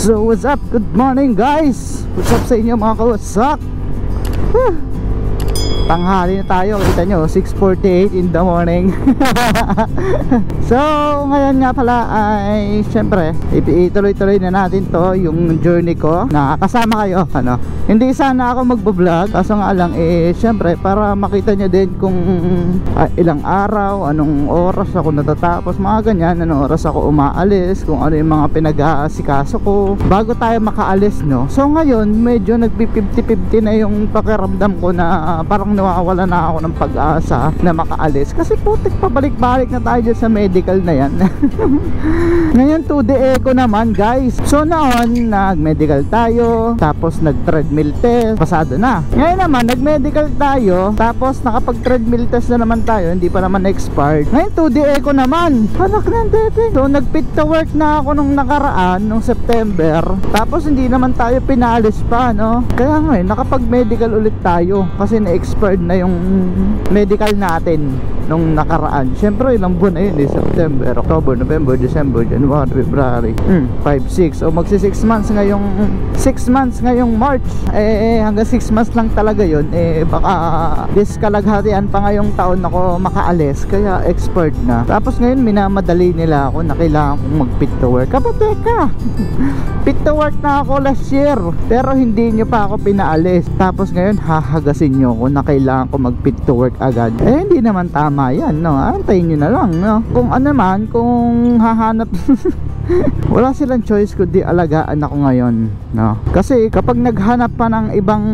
So what's up? Good morning guys. What's up sa inyo mga kawasak? Tanghali na tayo, kita nyo 6:48 in the morning. So ngayon nga pala ay syempre ituloy-tuloy na natin to yung journey ko na kasama kayo. Hindi sana ako magbablog, kaso nga lang syempre para makita nyo din kung ilang araw, anong oras ako natatapos, mga ganyan, anong oras ako umaalis, kung ano yung mga pinag-aasikaso ko bago tayo makaalis, no. So ngayon medyo nagpi-50-50 na yung pakiramdam ko na parang nawawala na ako ng pag-asa na makaalis kasi putik pabalik-balik na tayo dyan sa medical na yan. Ngayon 2D eco naman guys. So noon nag-medical tayo, tapos nag-treadmill test, pasado na. Ngayon naman nag-medical tayo, tapos nakapag-treadmill test na naman tayo, hindi pa naman expired. Ngayon 2D eco naman, anak ng dete. So nag-fit to work na ako nung nakaraan, nung September, tapos hindi naman tayo pinalis pa, no. Kaya ngayon nakapag-medical ulit tayo kasi na-expired na yung medical natin nung nakaraan. Syempre ilang buwan na yun September, October, November, December, January, February, 5, 6. O magsi 6 months ngayong 6 months ngayong March. Hanggang 6 months lang talaga yun. Baka kalaghatian pa ngayong taon ako makaalis, kaya expired na. Tapos ngayon minamadali nila ako na kailangan kong mag-fit to work. Teka fit to work na ako last year, pero hindi nyo pa ako pinaalis. Tapos ngayon hahagasin nyo ako na kailangan ko mag-fit to work agad. Hindi naman tama yan, no. Antayin nyo na lang, no. Kung ano man, kung hahanap wala silang choice kundi alagaan ako ngayon, no. Kasi kapag naghanap pa ng ibang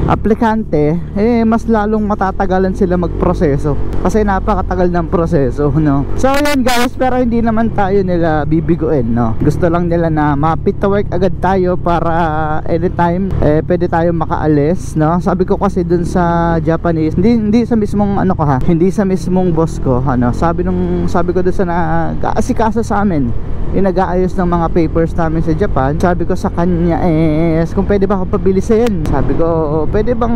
aplikante, mas lalong matatagalan sila magproseso kasi napakatagal ng proseso, no. So yan guys, pero hindi naman tayo nila bibiguin, no. Gusto lang nila na ma-fit to work agad tayo para anytime pwede tayo makaalis, no. Sabi ko kasi dun sa Japanese, hindi sa mismong hindi sa mismong boss ko, sabi ko dun sa nag-aasikaso sa amin, yung nag-aayos ng mga papers namin sa Japan, sabi ko sa kanya kung pwede ba ako pabilisin. Sabi ko pwede bang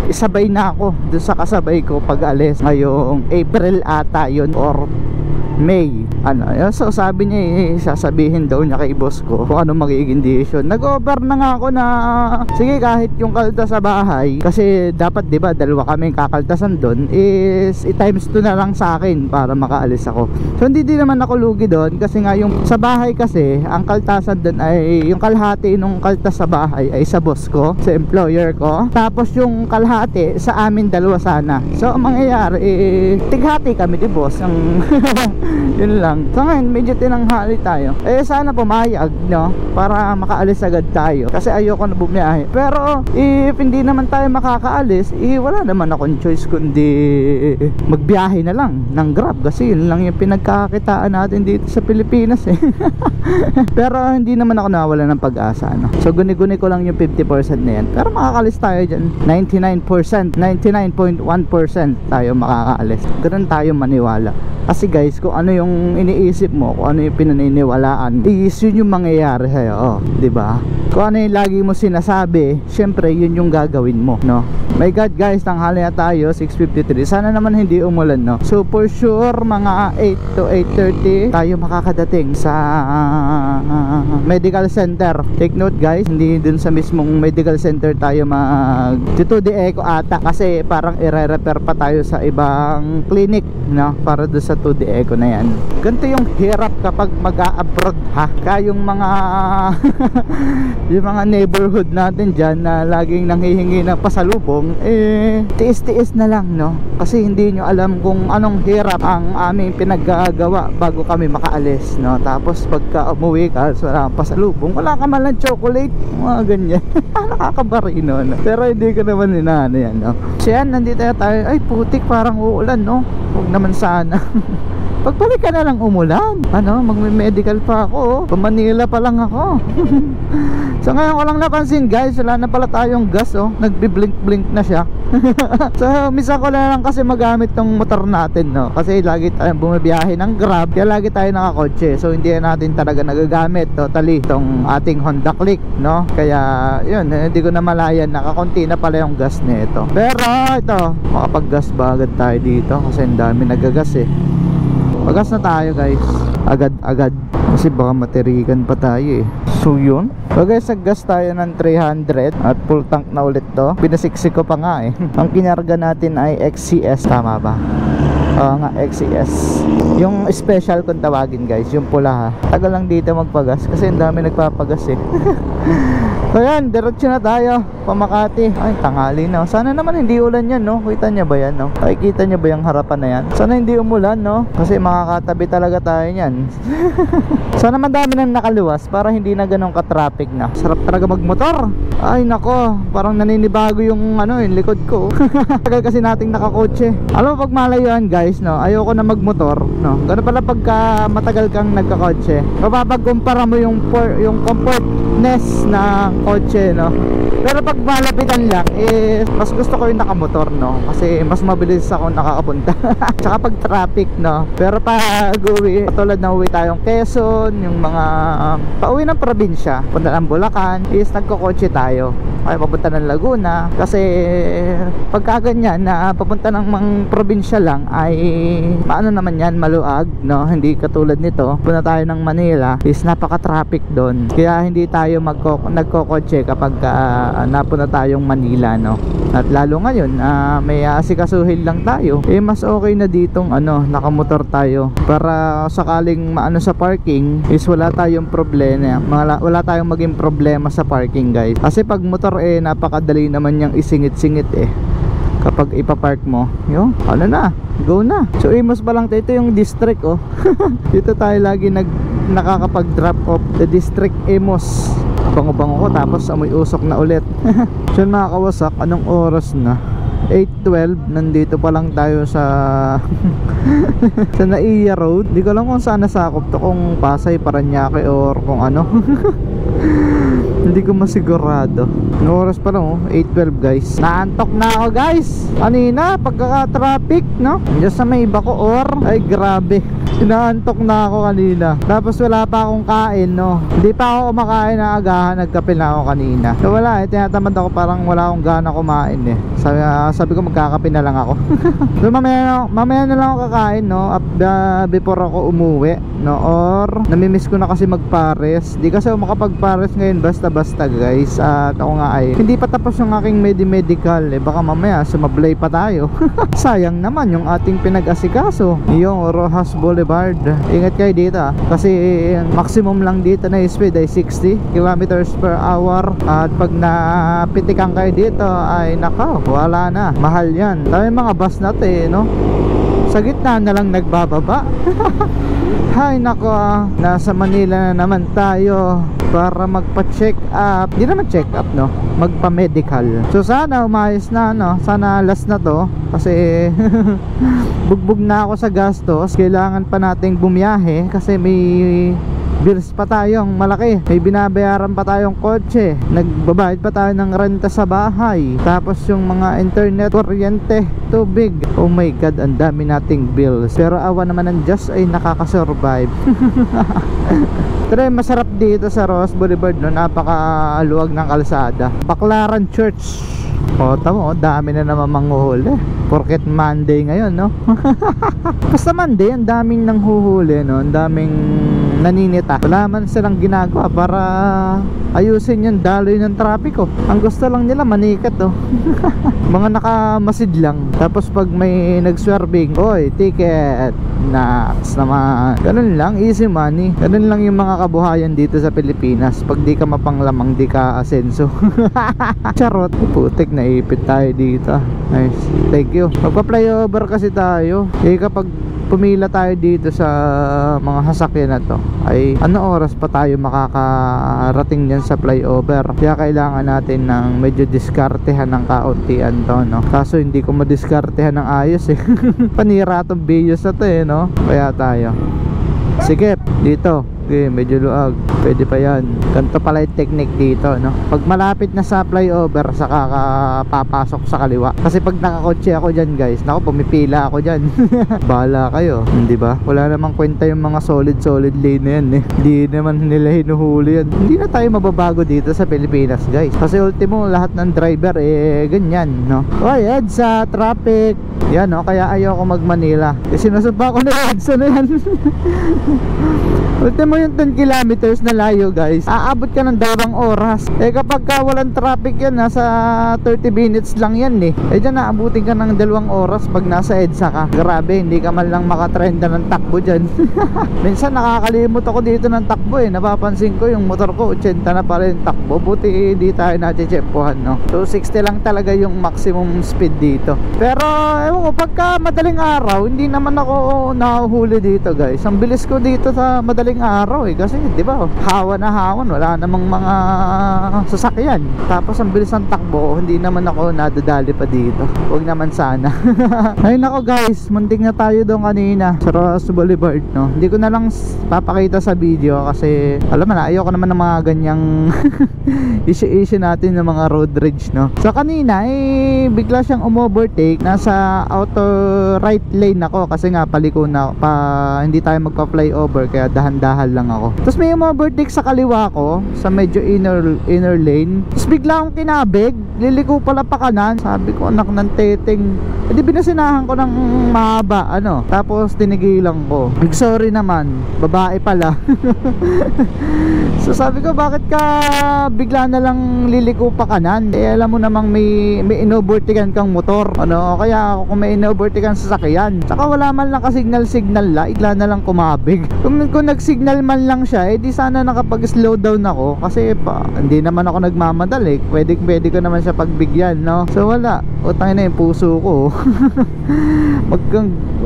isabay na ako dun sa kasabay ko pag alis ngayong April ata yun or May, so sabi niya sasabihin daw niya kay boss ko kung ano magiging decision. Nag-over na nga ako na sige, kahit yung kaltas sa bahay, kasi dapat diba dalawa kami kakaltasan doon, is i-times 2 na lang sa akin para makaalis ako. So hindi din naman ako lugi doon kasi nga yung sa bahay kasi ang kaltasan doon ay yung kalahati nung kaltas sa bahay ay sa boss ko, sa employer ko, tapos yung kalahati sa amin dalawa sana. So ang mangyayari tighati kami di boss ang yun lang. So ngayon medyo tinanghali tayo, sana pumayag, no, para makaalis agad tayo kasi ayoko na bumiyahe. Pero if hindi naman tayo makakaalis, wala naman akong choice kundi magbiyahe na lang ng Grab kasi yun lang yung pinagkakakitaan natin dito sa Pilipinas Pero hindi naman ako nawala ng pag-asa, no. So guni-guni ko lang yung 50% na yan, pero makakaalis tayo dyan 99%, 99.1% tayo makakaalis. Ganun tayo maniwala. Kasi guys, kung ano yung iniisip mo, kung ano yung pinaniniwalaan, yun yung mangyayari sa'yo, diba? Kung ano yung lagi mo sinasabi, syempre yun yung gagawin mo, no? My God guys, tanghali na tayo, 6:53. Sana naman hindi umulan, no? So for sure, mga 8 to 8:30 tayo makakadating sa medical center. Take note guys, hindi dun sa mismong medical center tayo mag-2D eco ata, kasi parang i-refer pa tayo sa ibang clinic, no? Para dun sa 2D eco na yan. Ganito yung hirap kapag mag-a-abroad, ha? Kaya yung mga yung mga neighborhood natin dyan na laging nanghihingi ng pasalubong, tiis-tiis na lang, no? Kasi hindi nyo alam kung anong hirap ang aming pinaggagawa bago kami makaalis, no? Tapos pagka umuwi ka, wala kang pasalubong, wala ka man lang chocolate, mga ganyan. Nakakabarino, no? Pero hindi ko naman inaano yan, no? So yan, nandito tayo. Ay putik, parang uulan, no? Huwag naman sana. Pagbalik ka na lang umulan, magme-medical pa ako, pa Manila pa lang ako. So ngayon ko lang napansin guys, wala na pala tayong gas, nagbi-blink-blink na siya. So misa ko na lang kasi magamit tong motor natin, no, kasi lagi tayong bumibiyahe ng Grab, kaya lagi tayo nakakotse. So hindi natin talaga nagagamit totally itong ating Honda Click, no. Kaya yun, hindi ko na malayan, nakakunti na pala yung gas nito. Pero ito, makapag-gas ba agad tayo dito kasi ang dami nagagas Magas na tayo guys, agad-agad. Kasi baka matirigan pa tayo eh. So yun. So guys, nag-gas tayo ng 300 at full tank na ulit to. Pinasiksik ko pa nga eh. Ang kinarga natin ay XCS, tama ba? Oo nga, XCS. Yung special kung tawagin guys, yung pula ha. Tagal lang dito magpagas kasi ang dami nagpapagas eh. So yan, diretso na tayo pa Makati. Ay, tanghali na. Sana naman hindi ulan yan, no? Kita niya ba yan, no? Ay, kita niya ba yung harapan na yan? Sana hindi umulan, no? Kasi makakatabi talaga tayo niyan. Sana madami nang nakaluwas para hindi na ganun ka-traffic na. Sarap talaga magmotor. Ay, nako. Parang naninibago yung ano, yung likod ko. Tagal kasi nating nakakotse. Alam mo, pag malayuan, guys, no? Ayoko na magmotor, no? Ganun pala pagka matagal kang nagkakotse. Mapapagkumpara mo yung comfortness ng kotse, no? Pero pag malapitan lang, mas gusto ko yung nakamotor, no? Kasi mas mabilis ako nakakapunta. Tsaka pag traffic, no? Pero pag uwi, tulad na uwi tayong Quezon, yung mga pauwi ng probinsya, punta ng Bulacan, is nagkokotse tayo. Ay, papunta ng Laguna. Kasi pagka ganyan na papunta ng mga probinsya lang, ay paano naman yan, maluag, no? Hindi katulad nito, punta tayo ng Manila, is napaka-traffic doon. Kaya hindi tayo nagkokotse kapag napunta tayong Manila, no? At lalo ngayon, may asikasuhin lang tayo, mas okay na ditong nakamotor tayo para sakaling maano sa parking is wala tayong problema, wala tayong maging problema sa parking, guys. Kasi pag motor napakadali naman yung isingit-singit kapag ipapark mo. Yo, ano na, go na. So Imus pa lang ito yung district, oh. Dito tayo lagi nakakapag drop off the district Imus. Bango-bango ko tapos amoy usok na ulit. So mga kawasak, anong oras na? 8:12, nandito pa lang tayo sa sa Naiya Road. Hindi ko alam kung saan nasakop to, kung Pasay, Paranaque or kung ano. Hindi ko masigurado. Anong oras pa lang, 8:12 guys. Naantok na ako guys. Kanina pagkaka-traffic, no? Diyan sa may Bacoor, ay grabe. Inaantok na ako kanina. Tapos wala pa akong kain, no? Hindi pa ako kumakain na agahan. Nagkape na ako kanina. So wala tinatamad ako, parang wala akong gana kumain Sabi ko magkakape na lang ako. So mamaya na lang ako kakain, no? Before ako umuwi, no? Or namimiss ko na kasi magpares. Di kasi ako makapagpares ngayon basta-basta guys. At ako nga ay hindi pa tapos yung aking medical. Baka mamaya sumablay pa tayo. Sayang naman yung ating pinag-asikaso. Yung Rojas Boulevard. Ingat kayo dito kasi maximum lang dito na speed ay 60 kilometers per hour. At pag napitikan kayo dito ay nakaw, wala na, mahal yan. Dami mga bus natin, no? Sa gitna na lang nagbababa. Hay nako, nasa Manila na naman tayo para magpa-check up. Hindi naman check up, no? Magpa-medical. So sana umayos na, no? Sana last na to. Kasi bugbog na ako sa gastos. Kailangan pa nating bumiyahe kasi may bills pa tayong malaki. May binabayaran pa tayong kotse. Nagbabayad pa tayo ng renta sa bahay. Tapos yung mga internet, kuryente, tubig. Oh my god, ang dami nating bills. Pero awa naman ng Diyos ay nakakasurvive. Pero masarap dito sa Rojas Boulevard, no? Napakaluwag ng kalsada. Baclaran Church. O tamo, dami na naman manghuhuli. Porket Monday ngayon, no? Basta Monday, ang daming nanghuhuli, no? Ang daming naninita. Wala man silang ginagawa para ayusin yung daloy ng trapiko. Ang gusto lang nila manikat, oh. Mga nakamasid lang. Tapos pag may nagswerving, oy, ticket, naks naman. Ganun lang, easy money. Ganun lang yung mga kabuhayan dito sa Pilipinas. Pag di ka mapanglamang, di ka asenso. Charot. Putik, naipit tayo dito. Nice, thank you. Magpa-flyover kasi tayo. Kapag pumila tayo dito sa mga sasakyan na to, ay ano oras pa tayo makakarating dyan sa flyover. Kaya kailangan natin ng medyo diskartehan ng kauntian to, no? Kaso hindi ko madiskartehan ng ayos Panira tong videos na to, no? Kaya tayo, sige, dito. Okay, medyo luag. Pwede pa yan. Ganito pala yung technique dito, no? Pag malapit na sa flyover, saka papasok sa kaliwa. Kasi pag nakakotse ako dyan, guys, naku, pumipila ako dyan. Bahala kayo, di ba? Wala namang kwenta yung mga solid lane na yan, Hindi naman nila hinuhuli yan. Hindi na tayo mababago dito sa Pilipinas, guys. Kasi ultimo, lahat ng driver, ganyan, no? Oy, EDSA, traffic. Yan, no? Kaya ayoko mag Manila. Kasi sinusumpa ko na EDSA na yan. Ultimo, mo yung 10 kilometers na layo guys, aabot ka ng 2 oras. Eh kapag ka walang traffic yan, nasa 30 minutes lang yan eh. Eh dyan naabutin ka ng 2 oras pag nasa EDSA ka. Grabe, hindi ka man lang makatrenda ng takbo dyan. Minsan nakakalimot ako dito ng takbo eh. Napapansin ko yung motor ko 80 na pala yung takbo. Buti di tayo natitsempohan, no? 260 lang talaga yung maximum speed dito. Pero ewan ko, pagka madaling araw, hindi naman ako nahuhuli dito guys. Ang bilis ko dito sa madaling araw eh. Kasi di ba, hawa na hawan, wala namang mga sasakyan. Tapos ang bilis ng takbo, hindi naman ako nadadali pa dito. Huwag naman sana. Ay nako guys, muntik na tayo doon kanina sa Rojas Boulevard, no? Hindi ko na lang papakita sa video kasi alam mo na, ayoko naman ng mga ganyang issue natin ng mga road rage, no? So kanina eh bigla siyang umovertake. Nasa auto right lane ako kasi nga paliko na hindi tayo magpa-flyover kaya dahan-dahan lang ako. Tapos may umovertake sa kaliwa ko sa medyo inner lane. Tapos bigla akong kinabig, liliko pala pa kanan. Sabi ko anak ng teteng. Edi binasinahan ko ng mahaba ano. Tapos tinigilan ko. Sorry naman, babae pala. So sabi ko bakit ka bigla na lang liliko pa kanan? Eh alam mo namang may inovertikan kang motor, ano? Kaya kung may inovertikan sa sasakyan, saka wala man lang ka-signal la, igla na lang kumabig. Kung nag-signal man lang siya, eh di sana nakapag-slow down ako kasi hindi naman ako nagmamadali. Pwede ko naman siya pagbigyan, no? So wala, utangin na yung puso ko.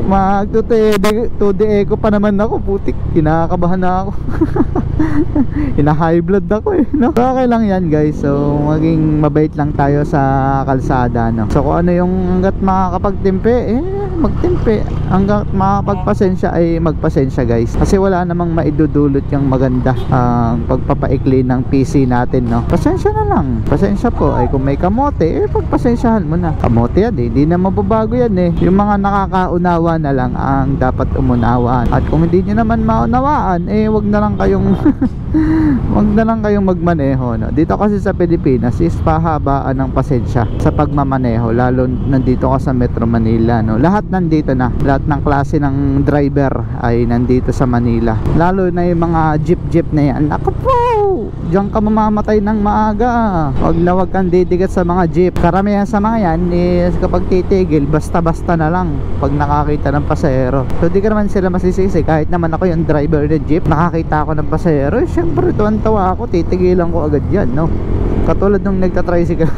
Mag-2D echo pa naman ako, putik, kinakabahan na ako. High blood ako eh, no? So okay lang yan guys. So maging mabait lang tayo sa kalsada, no? So kung ano yung hanggat makakapagtimpe, eh magtimpe. Hanggat makakapagpasensya ay magpasensya guys. Kasi wala namang maidudulot yung maganda pagpapaikli ng PC natin, no? Pasensya na lang. Pasensya po. Ay kung may kamote, eh pagpasensyahan mo na. Kamote yan eh, hindi na mababago yan eh. Yung mga nakakaunawa na lang ang dapat umunawaan. At kung hindi nyo naman maunawaan, eh wag na lang kayong wag na lang kayong magmaneho, no? Dito kasi sa Pilipinas is pahabaan ng pasensya sa pagmamaneho, lalo nandito ka sa Metro Manila, no? Lahat nandito na, lahat ng klase ng driver ay nandito sa Manila, lalo na yung mga jeep na yan. Ako po, diyan ka mamamatay ng maaga. Wag kang didigat sa mga jeep. Karamihan sa mga yan is kapag titigil, basta-basta na lang pag nakakita ng pasahero. So di ka naman sila masisisi. Kahit naman ako yung driver ng jeep, nakakita ako ng pasahero, syempre tuwan-tawa ako, titigilan ko agad yan, no? Katulad nung nagta-tricycle.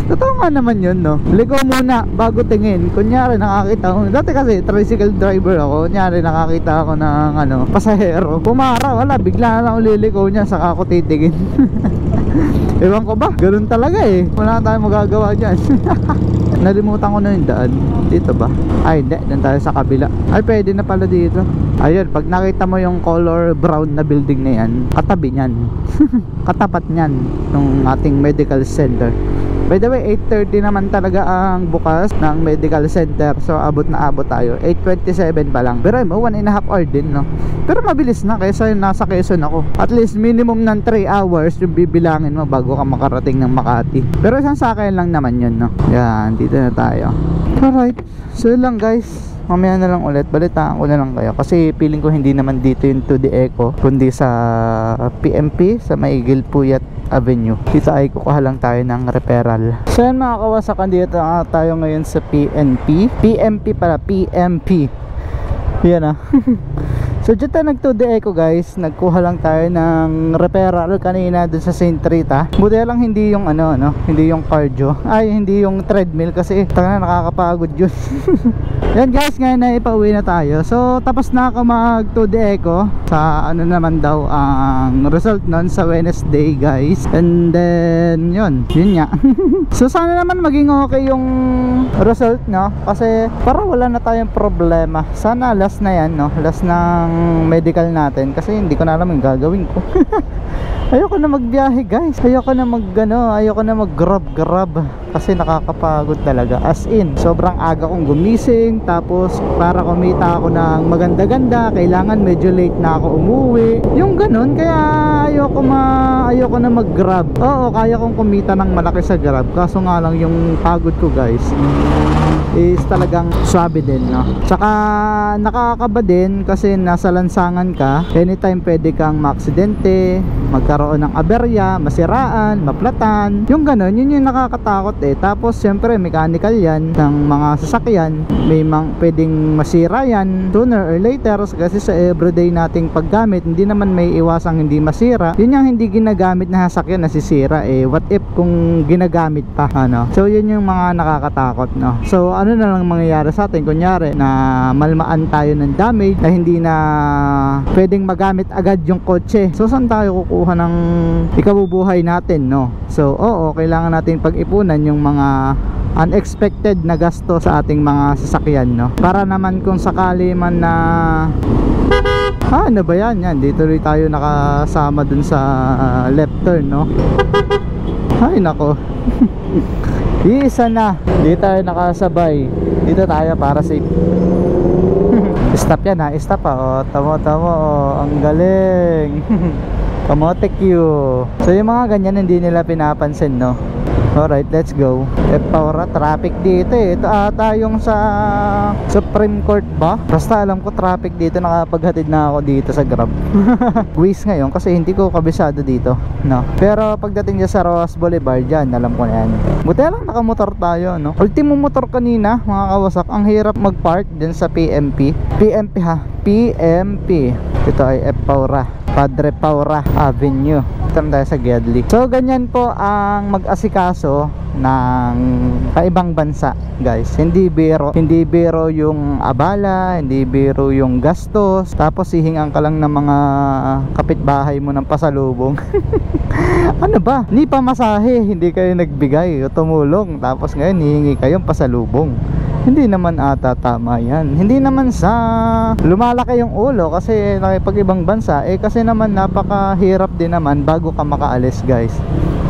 Totoo nga naman yun, no? Ligaw muna bago tingin. Kunyari nakakita ko, dati kasi tricycle driver ako, kunyari nakakita ako ng pasahero, pumara, wala, bigla na lang uliligaw niya, saka ako titigin. Ewan ko ba, ganun talaga eh, wala tayong magagawa dyan. Nalimutan ko na yung daan. Dito ba? Ay hindi, doon tayo sa kabila. Ay pwede na pala dito. Ayun, pag nakita mo yung color brown na building na yan, katabi nyan. Katapat nyan ng ating medical center. By the way, 8:30 naman talaga ang bukas ng medical center. So abot na abot tayo, 8:27 pa lang. Pero mo 1.5 hour din, no? Pero mabilis na kaysa yung nasa Quezon ako. At least minimum ng 3 hours yung bibilangin mo bago ka makarating ng Makati. Pero isang sakay lang naman yun, no? Yan, dito na tayo. Alright, so lang guys, mamaya na lang ulit, balitaan ko na lang kayo kasi feeling ko hindi naman dito yung 2D Eco, kundi sa PMP sa Maigil Puyat Avenue. Dito ay kukuha lang tayo ng referral. So yan mga kawasakan, dito tayo ngayon sa PMP pala, PMP. Yan So dito nag-2D Eco guys, nagkuha lang tayo ng referral kanina dun sa St. Rita. Buti lang hindi yung hindi yung cardio, ay hindi yung treadmill kasi tanga na, nakakapagod yun. Yan guys, ngayon na ipauwi na tayo. So tapos na ako mag 2D Eco sa naman daw ang result nun sa Wednesday guys. And then yun nga. So sana naman maging okay yung result, no? Kasi para wala na tayong problema. Sana last na yan, no? Last ng medical natin kasi hindi ko na alam yung gagawin ko. Ayoko na magbiyahe guys, ayoko na mag grab kasi nakakapagod talaga, as in sobrang aga kong gumising, tapos para kumita ako ng maganda-ganda kailangan medyo late na ako umuwi, yung ganun. Kaya ayoko na mag-grab. Oo, kaya kong kumita ng malaki sa grab, kaso nga lang yung pagod ko guys is talagang swabe din, no? Tsaka nakakaba din kasi nasa lansangan ka, anytime pwede kang maaksidente, magkaroon ng aberya, masiraan, maplatan, yung ganun, yun yung nakakatakot eh. Tapos syempre mechanical yan ng mga sasakyan, may pwedeng masira yan sooner or later kasi sa everyday nating paggamit, hindi naman may iwasang hindi masira. Yun yung hindi ginagamit na sasakyan nasisira eh, what if kung ginagamit pa, ano? So yun yung mga nakakatakot, no? So ano na lang mangyayari sa atin, kunyari na malmaan tayo ng damage na hindi na pwedeng magamit agad yung kotse, so saan tayo kukuha ng ikabubuhay natin, no? So oo, kailangan natin pag-ipunan yung mga unexpected na gasto sa ating mga sasakyan, no? Para naman kung sakali man na ano ba yan, dito rin tayo nakasama dun sa left turn, no? Ay nako. Isa na, dito tayo nakasabay, dito tayo para safe. Stop yan ha, stop ha. O, tamo, o, ang galing. Kamote Q. So yung mga ganyan hindi nila pinapansin, no? Alright, let's go. Paura, traffic dito eh. Ito ata yung sa Supreme Court ba? Basta alam ko traffic dito, nakapaghatid na ako dito sa Grab. Guis ngayon kasi hindi ko kabisado dito, no? Pero pagdating dyan sa Rojas Boulevard dyan, alam ko na yan. Buti lang nakamotor tayo, no? Ultimo motor kanina, mga kawasak. Ang hirap mag-park dyan sa PMP. PMP ha, PMP. Ito ay Paura, Padre Paura Avenue. Tayo sa Gedli. So ganyan po ang mag-asikaso ng kaibang bansa, guys. Hindi biro yung abala, hindi biro yung gastos, tapos hihingan ka lang ng mga kapitbahay mo ng pasalubong. Ano ba? Ni pamasahe, hindi kayo nagbigay o tumulong, tapos ngayon hihingi kayong pasalubong. Hindi naman ata tama yan. Hindi naman sa lumalaki yung ulo kasi nakipag ibang bansa eh, kasi naman napakahirap din naman bago ka makaalis, guys.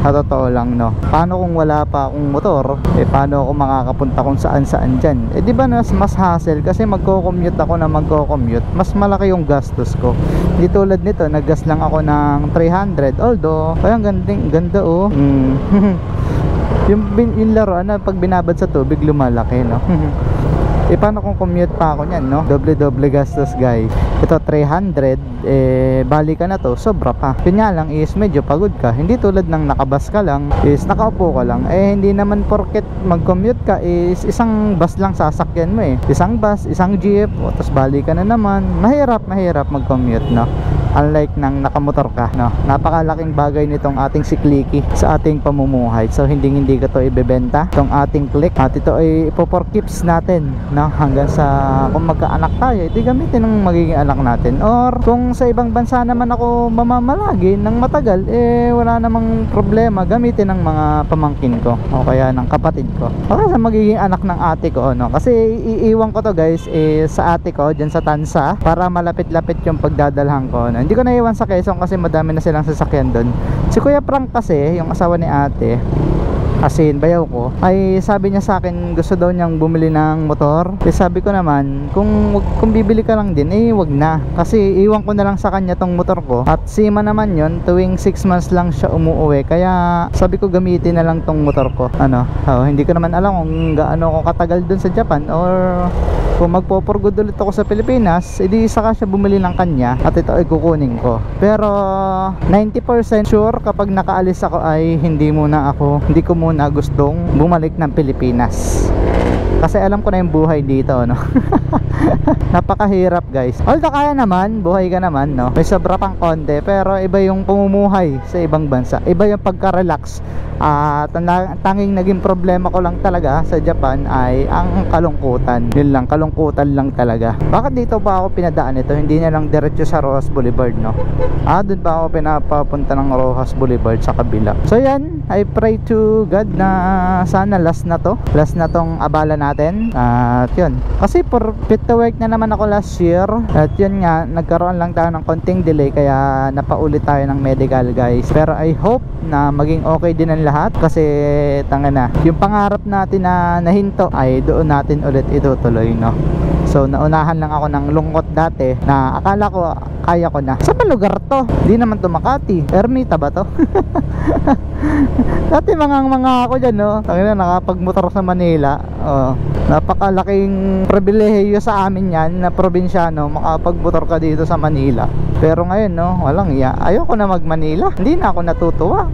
Sa totoo lang, no? Paano kung wala pa akong motor? Eh paano ako makakapunta kung saan dyan? Eh di ba mas hassle kasi magko-commute ako na magko-commute, mas malaki yung gastos ko. Hindi tulad nito, naggas lang ako ng 300, although parang ganda oh. Yung laruan na pag binabad sa tubig lumalaki, no? Eh paano kung commute pa ako nyan, no? Doble gastos, guys. Ito 300, eh bali ka na to, sobra pa. Yun nga lang is medyo pagod ka. Hindi tulad ng nakabas ka lang, is nakaupo ka lang. Eh hindi naman porket mag-commute ka is isang bus lang sasakyan mo eh. Isang bus, isang jeep, o tapos bali ka na naman. Mahirap mag-commute, no? Unlike nang nakamotor ka, no? Napakalaking bagay nitong ating sikliki sa ating pamumuhay. So hindi ko to ibebenta, itong ating click. At ito ay ipo-for keeps natin, no? Hanggang sa kung magkaanak tayo, ito gamitin ng magiging anak natin. Or kung sa ibang bansa naman ako mamamalagi ng matagal, eh wala namang problema, gamitin ng mga pamangkin ko o kaya ng kapatid ko o kaya sa magiging anak ng ate ko, no? Kasi iiwan ko to, guys, eh, sa ate ko dyan sa Tansa para malapit-lapit yung pagdadalhan ko, no? Hindi ko naiwan sa Quezon kasi madami na silang sasakyan doon. Si Kuya Frank kasi, yung asawa ni ate, asin bayaw ko, ay sabi niya sa akin gusto daw niyang bumili ng motor. Eh sabi ko naman, kung bibili ka lang din, eh wag na, kasi iwan ko na lang sa kanya tong motor ko. At sima naman yon, tuwing 6 months lang siya umuwi, kaya sabi ko gamitin na lang tong motor ko, ano. Hindi ko naman alam kung gaano ako katagal dun sa Japan or kung magpo-for-good ulit ako sa Pilipinas, edi saka siya bumili ng kanya at ito ay kukunin ko. Pero 90% sure kapag nakaalis ako ay hindi ko muna gustong bumalik ng Pilipinas. Kasi alam ko na yung buhay dito, no? Napakahirap, guys. Although kaya naman, buhay ka naman, no? May sobra pang konti, pero iba yung pumumuhay sa ibang bansa. Iba yung pagka-relax. At tanging naging problema ko lang talaga sa Japan ay ang kalungkutan. Yun lang, kalungkutan lang talaga. Bakit dito pa ako pinadaan ito? Hindi na lang diretso sa Rojas Boulevard, no? Doon pa ako pinapapunta ng Rojas Boulevard sa kabila. So yan, I pray to God na sana last na to. Last na tong abala natin. At yun, kasi for fit to work na naman ako last year. At yun nga, nagkaroon lang tayo ng konting delay kaya napaulit tayo ng medical, guys. Pero I hope na maging okay din ang lahat kasi tanga na, yung pangarap natin na nahinto ay doon natin ulit itutuloy, no? So naunahan lang ako ng lungkot dati na akala ko kaya ko na. Sa lugar to? Di naman to Makati. Ermita ba to? Dati mga ako dyan, no? Tangina, nakapagmotor sa Manila. Napakalaking pribilehiyo sa amin yan na probinsyano, makapagmotor ka dito sa Manila. Pero ngayon, no, walang iya. Ayoko na mag Manila. Hindi na ako natutuwa.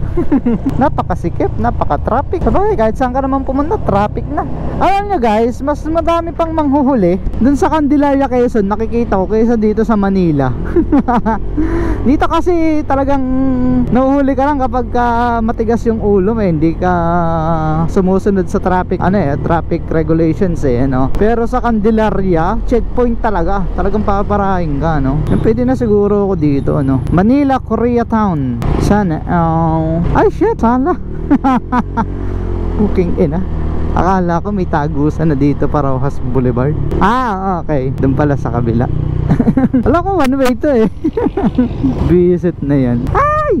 Napakasikip, napaka-traffic. Sabagay, kahit saan ka naman pumunta, traffic na. Alam nyo guys, mas madami pang manghuhuli dun sa Candelaria, Quezon, nakikita ko, kaysa dito sa Manila. Dito kasi talagang nahuhuli ka lang kapag matigas yung ulo mo, hindi ka sumusunod sa traffic, traffic regulations no? Pero sa Candelaria, checkpoint talaga. Talagang paparahin ka, no? Pwede na siguro ako dito, no? Manila, Koreatown. Sana, ay shit, sana. Booking in, Akala ko may tagusan na dito para Rojas Boulevard. Okay, doon pala sa kabila. Alam ko one way to Visit na yan. Ay!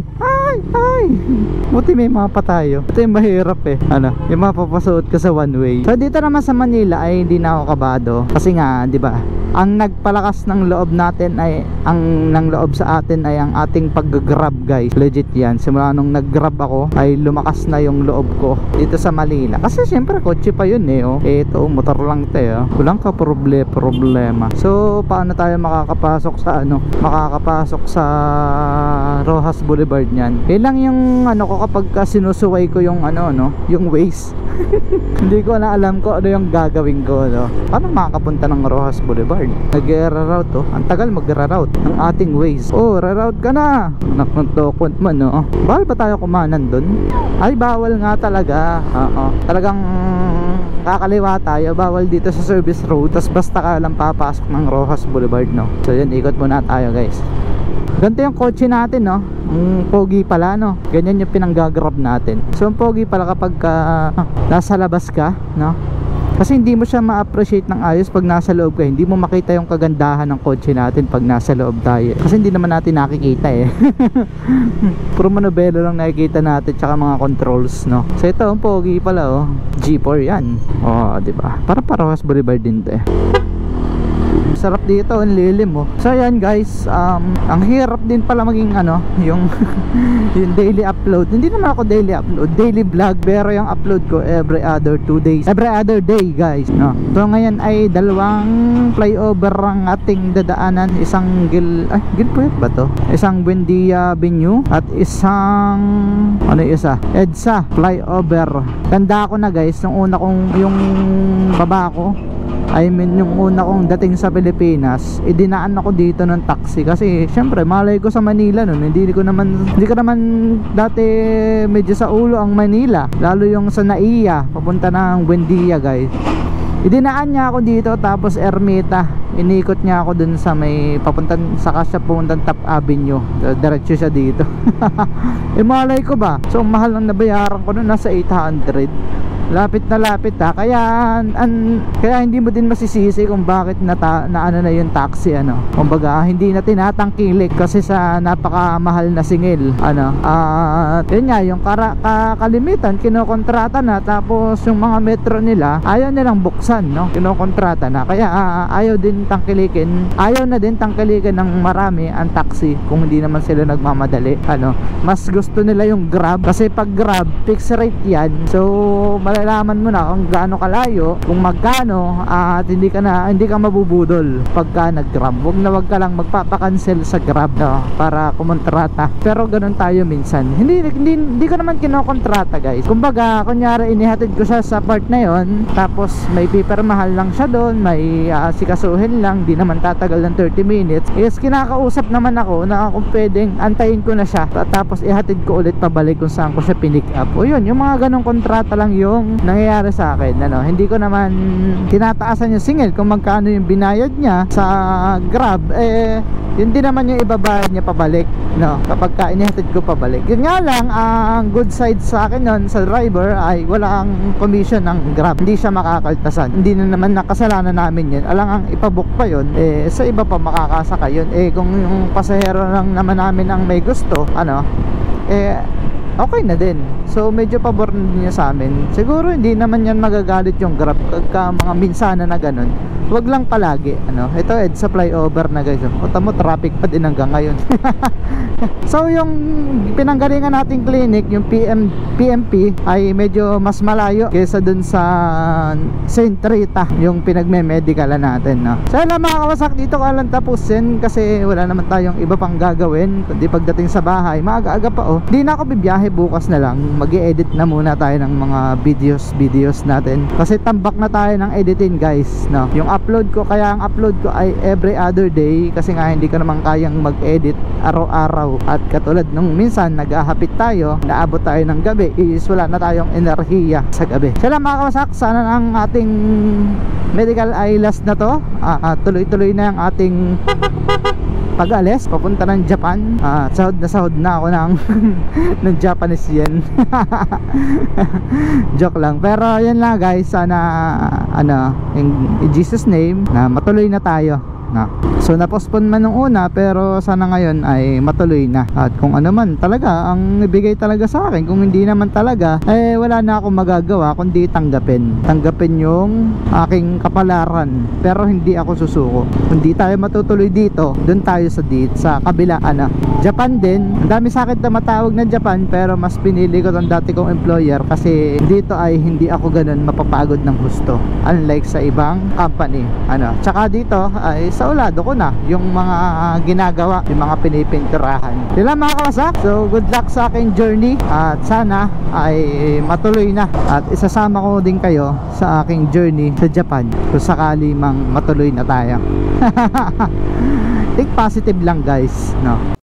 Buti may mapa tayo. Ito yung mahirap yung mapapasuot ka sa one way. So dito naman sa Manila ay hindi na ako kabado. Kasi nga, di ba, ang nagpalakas ng loob natin ay ng loob sa atin ay ang ating pag-grab, guys. Legit yan. Simula nung nag-grab ako ay lumakas na yung loob ko dito sa Manila. Kasi syempre kotse pa yun Ito, motor lang ito Walang ka problema. So paano tayo makakapasok sa makakapasok sa Rojas Boulevard niyan? Lang yung ko kapag sinusuway ko yung yung Waze. Hindi ko na alam ko ano yung gagawin ko, Paano makakapunta ng Rojas Boulevard? Nag-reroute Ang tagal mag-reroute ng ating Waze. Reroute ka na. Naknotokon man, Bawal ba tayo kumanan dun? Ay, bawal nga talaga. Talagang kakaliwa tayo. Bawal dito sa service road. Tas basta ka lang papasok ng Rojas Boulevard, So yun, ikot muna tayo, guys. Ganito yung kotse natin, Ang pogi pala, Ganyan yung pinanggagrab natin. So ang pogi pala kapag nasa labas ka, Kasi hindi mo siya ma-appreciate ng ayos pag nasa loob ka. Hindi mo makita yung kagandahan ng kotse natin pag nasa loob tayo. Kasi hindi naman natin nakikita Puro manobelo lang nakikita natin, tsaka mga controls, So ito, ang pogi pala, G4 yan. Diba? Para Rojas Boulevard din to Sarap dito, ang lilim So ayan guys, ang hirap din pala maging yung yung daily upload. Hindi naman ako daily upload, daily vlog, pero yung upload ko every other 2 days, every other day, guys, So ngayon ay dalawang flyover ang ating dadaanan. Isang Gilpuet ba to? Isang Buendia Avenue at isang EDSA flyover. Tanda ko na guys, nung una kong yung baba ko, yung una kong dating sa Pilipinas, dinaan ako dito ng taxi kasi syempre malay ko sa Manila nun. Hindi ko naman dati medyo sa ulo ang Manila, lalo yung sa Naiya papunta ng Buendia, guys. Idinaan niya ako dito, tapos Ermita inikot niya ako dun sa may papuntan sa puntang Top Avenue. Diretso siya dito. Malay ko ba, so mahal ang nabayaran ko nun, nasa 800. Lapit na lapit kaya hindi mo din masisisi kung bakit na yung taxi kumbaga hindi na tinatangkilik kasi sa napakamahal na singil yun nga yung kalimitan kinokontrata na, tapos yung mga metro nila ayaw nilang buksan, kinokontrata na, kaya ayaw na din tangkilikin ng marami ang taxi kung hindi naman sila nagmamadali. Mas gusto nila yung Grab kasi pag Grab fixed rate yan, so malalaman mo na kung gaano kalayo, kung magkano, at hindi ka mabubudol pagka nag-Grab. Wag ka lang magpapakancel sa Grab para kumontrata. Pero ganun tayo minsan. Hindi ko naman kinokontrata, guys. Kumbaga, kunyari inihatid ko siya sa part na yon, tapos may pipermahal lang siya doon, may sikasuhin lang, di naman tatagal ng 30 minutes. Kinakausap naman ako na kung pwedeng antayin ko na siya, tapos ihatid ko ulit pabalik kung saan ko siya pinick up. Yun, yung mga ganong kontrata lang yung nangyayari sa akin. Hindi ko naman tinataasan yung singil kung magkano yung binayad niya sa Grab, yun din naman yung ibabayad niya pabalik, kapag inihatid ko pabalik. Yun nga lang, ang good side sa akin nun, sa driver, ay walang commission ng Grab, hindi siya makakaltasan. Hindi na naman nakasalanan namin yun, alang ang ipabook pa yun, sa iba pa makakasaka yun. Kung yung pasahero lang naman namin ang may gusto, okay na din. So medyo pabor na din niya sa amin. Siguro hindi naman yan magagalit yung Grab pagka mga minsana na ganun. Wag lang palagi, ano. Ito EDSA flyover na guys. O tamo, traffic pa din hanggang ngayon. So yung pinanggalingan nating clinic, yung PMP ay medyo mas malayo kaysa dun sa Saint Rita, yung pinagme-medicalan natin, no? So yun lang mga kawasak, dito ka lang tapusin kasi wala naman tayong iba pang gagawin kundi pagdating sa bahay, maaga-aga pa oh. Di na ako bibiyahe, bukas na lang mag-i-edit na muna tayo ng mga videos natin kasi tambak na tayo ng editing guys, no? Yung upload ko, kaya ang upload ko ay every other day kasi nga hindi ko naman kayang mag-edit araw-araw. At katulad nung minsan nag-ahapit tayo, naabot tayo ng gabi, is wala na tayong enerhiya sa gabi. Sila mga kawasak, sana ang ating medical ay last na to. Tuloy-tuloy na yung ating pag-alis papunta ng Japan. Sahod na ako ng ng Japanese yen. Joke lang, pero yan lang guys, sana ano, in Jesus name na matuloy na tayo, no? So na-postpone man nung una, pero sana ngayon ay matuloy na. At kung ano man talaga ang ibigay talaga sa akin, kung hindi naman talaga, eh wala na akong magagawa kundi tanggapin yung aking kapalaran. Pero hindi ako susuko. Kung di tayo matutuloy dito, dun tayo sa kabila, ano, Japan din. Ang dami sa akin na matawag na Japan, pero mas pinili ko tong dati kong employer kasi dito ay hindi ako ganun mapapagod ng gusto, unlike sa ibang company, ano. Tsaka dito ay sa ulado ko na yung mga ginagawa, yung mga pinipinturahan. Sila mga kawasak, so good luck sa aking journey at sana ay matuloy na at isasama ko din kayo sa aking journey sa Japan kung sakali mang matuloy na tayo. Think positive lang guys, no?